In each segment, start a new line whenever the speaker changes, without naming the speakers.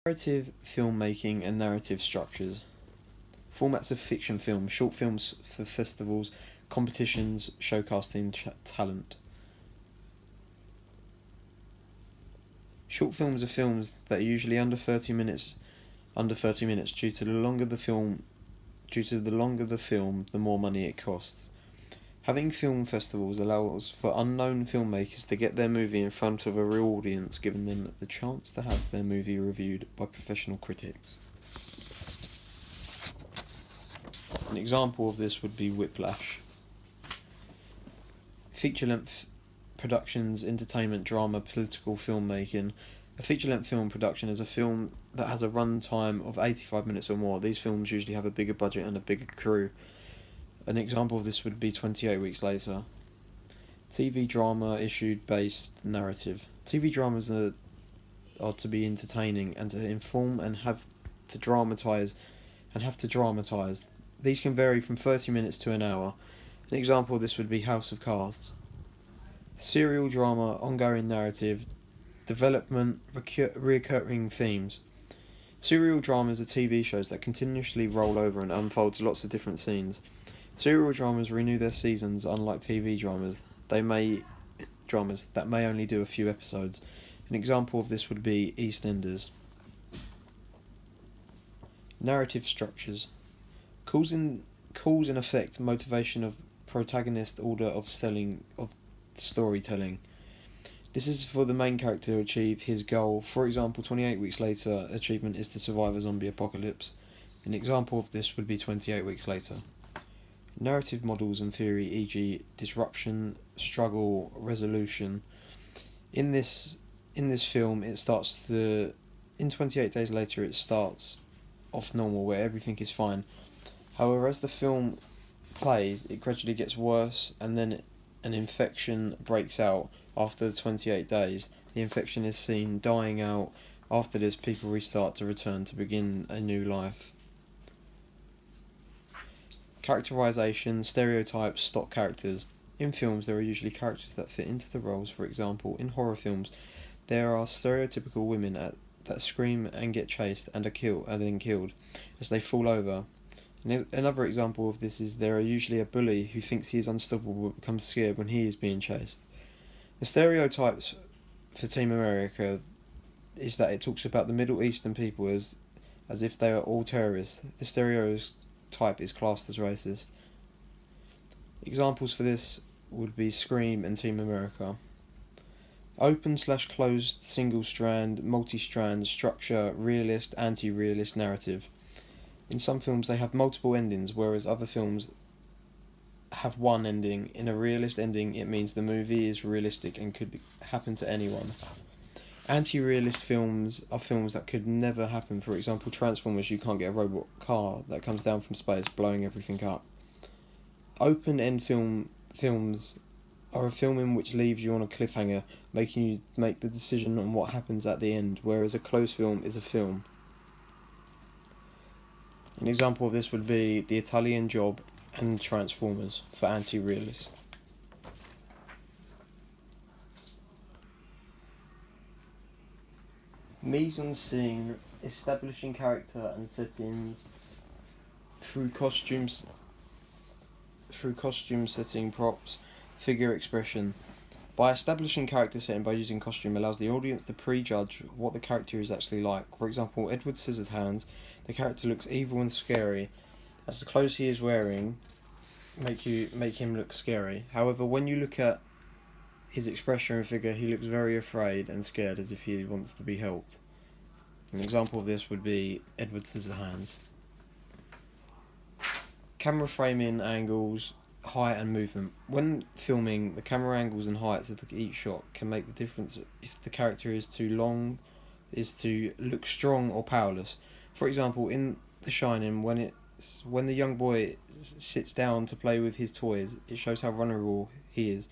Narrative filmmaking and narrative structures. Formats of fiction film, short films for festivals, competitions, showcasing talent. Short films are films that are usually under 30 minutes. Due to the longer the film, the more money it costs. Having film festivals allows for unknown filmmakers to get their movie in front of a real audience, giving them the chance to have their movie reviewed by professional critics. An example of this would be Whiplash. Feature-length productions, entertainment, drama, political filmmaking. A feature-length film production is a film that has a run time of 85 minutes or more. These films usually have a bigger budget and a bigger crew. An example of this would be 28 Weeks Later. TV drama, issue-based narrative. TV dramas are to be entertaining and to inform and have to dramatise. These can vary from 30 minutes to an hour. An example of this would be House of Cards. Serial drama, ongoing narrative, development, recurring themes. Serial dramas are TV shows that continuously roll over and unfold lots of different scenes. Serial dramas renew their seasons, unlike TV dramas. That may only do a few episodes. An example of this would be EastEnders. Narrative structures. Cause and effect, motivation of protagonist, order of storytelling. This is for the main character to achieve his goal. For example, 28 Weeks Later achievement is to survive a zombie apocalypse. An example of this would be 28 Weeks Later. Narrative models and theory, e.g. disruption, struggle, resolution. In this film, in 28 Days Later, it starts off normal, where everything is fine. However, as the film plays, it gradually gets worse, and then an infection breaks out after the 28 days. The infection is seen dying out. After this, people restart to return to begin a new life. Characterization, stereotypes, stock characters. In films, there are usually characters that fit into the roles. For example, in horror films, there are stereotypical women that scream and get chased and are then killed as they fall over. Another example of this is there are usually a bully who thinks he is unstoppable but becomes scared when he is being chased. The stereotypes for Team America is that it talks about the Middle Eastern people as if they are all terrorists. The stereotype is classed as racist. Examples for this would be Scream and Team America. Open/closed, single strand, multi-strand, structure, realist, anti-realist narrative. In some films they have multiple endings, whereas other films have one ending. In a realist ending, it means the movie is realistic and could happen to anyone. Anti-realist films are films that could never happen. For example, Transformers, you can't get a robot car that comes down from space blowing everything up. Open-end films are a film in which leaves you on a cliffhanger, making you make the decision on what happens at the end, whereas a closed film is a film. An example of this would be The Italian Job and Transformers for anti-realist. Mise-en-scene, establishing character and settings through costume setting, props, figure expression. By establishing character setting by using costume allows the audience to prejudge what the character is actually like. For example, Edward Scissorhands, the character looks evil and scary, as the clothes he is wearing make him look scary. However, when you look at his expression and figure, he looks very afraid and scared, as if he wants to be helped. An example of this would be Edward Scissorhands. Camera framing, angles, height and movement. When filming, the camera angles and heights of each shot can make the difference if the character is to look strong or powerless. For example, in The Shining, when the young boy sits down to play with his toys, it shows how vulnerable he is.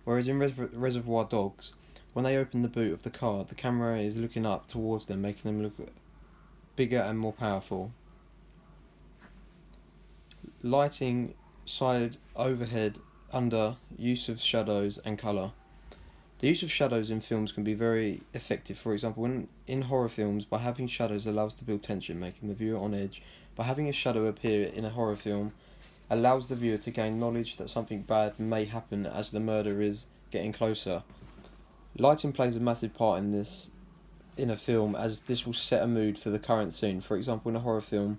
Whereas in Reservoir Dogs, when they open the boot of the car, the camera is looking up towards them, making them look bigger and more powerful. Lighting, side, overhead, under, use of shadows and colour. The use of shadows in films can be very effective. For example, in horror films, by having shadows allows to build tension, making the viewer on edge. By having a shadow appear in a horror film, allows the viewer to gain knowledge that something bad may happen as the murder is getting closer. Lighting plays a massive part in this in a film, as this will set a mood for the current scene. For example, in a horror film,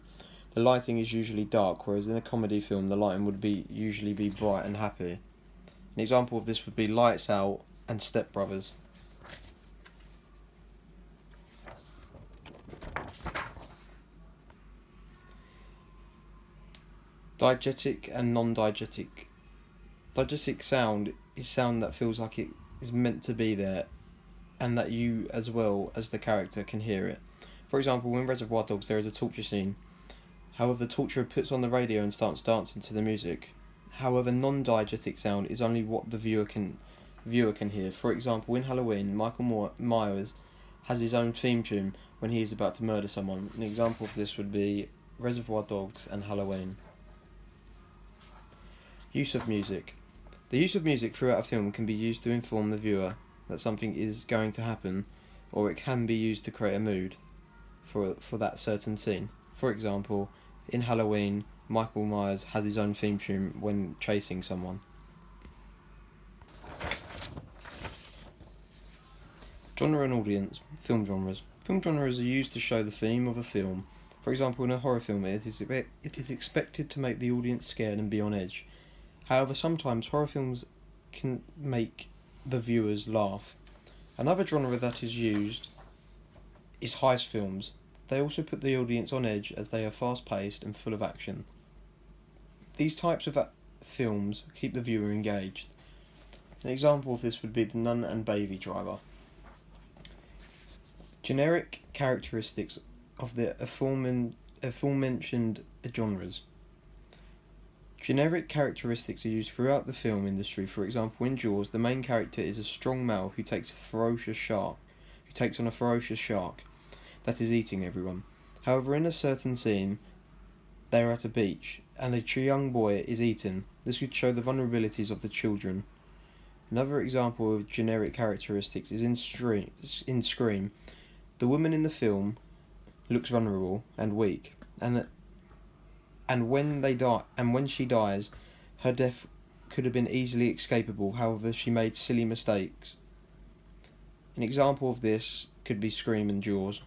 the lighting is usually dark, whereas in a comedy film, the lighting would usually be bright and happy. An example of this would be Lights Out and Step Brothers. Diegetic and non-diegetic. Diegetic sound is sound that feels like it is meant to be there, and that you, as well as the character, can hear it. For example, in Reservoir Dogs, there is a torture scene. However, the torturer puts on the radio and starts dancing to the music. However, non-diegetic sound is only what the viewer can hear. For example, in Halloween, Michael Myers has his own theme tune when he is about to murder someone. An example of this would be Reservoir Dogs and Halloween. Use of music. The use of music throughout a film can be used to inform the viewer that something is going to happen, or it can be used to create a mood for that certain scene. For example, in Halloween, Michael Myers has his own theme tune when chasing someone. Genre and audience. Film genres. Film genres are used to show the theme of a film. For example, in a horror film, it is expected to make the audience scared and be on edge. However, sometimes horror films can make the viewers laugh. Another genre that is used is heist films. They also put the audience on edge as they are fast-paced and full of action. These types of films keep the viewer engaged. An example of this would be The Nun and Baby Driver. Generic characteristics of the aforementioned genres. Generic characteristics are used throughout the film industry. For example, in Jaws, the main character is a strong male who takes on a ferocious shark that is eating everyone. However, in a certain scene, they are at a beach, and a young boy is eaten. This could show the vulnerabilities of the children. Another example of generic characteristics is in Scream. The woman in the film looks vulnerable and weak, and when she dies, her death could have been easily escapable. However, she made silly mistakes. An example of this could be Scream and Jaws.